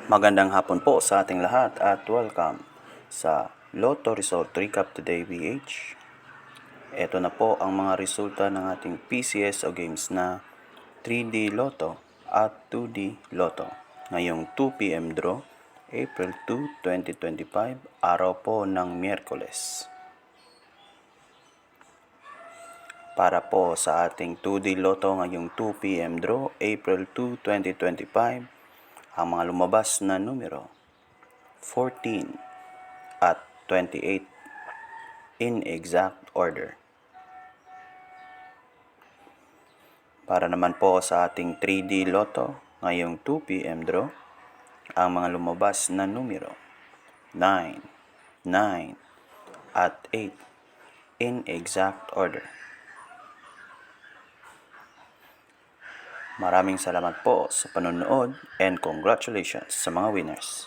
Magandang hapon po sa ating lahat at welcome sa Lotto Result Recap Today PH. Ito na po ang mga resulta ng ating PCS o games na 3D Lotto at 2D Lotto. Ngayong 2 p.m. draw, April 2, 2025, araw po ng Miyerkules. Para po sa ating 2D Lotto ngayong 2 p.m. draw, April 2, 2025, ang mga lumabas na numero 14 at 28 in exact order. Para naman po sa ating 3D Lotto ngayong 2 p.m. draw, ang mga lumabas na numero 9, 9 at 8 in exact order. Maraming salamat po sa panonood and congratulations sa mga winners.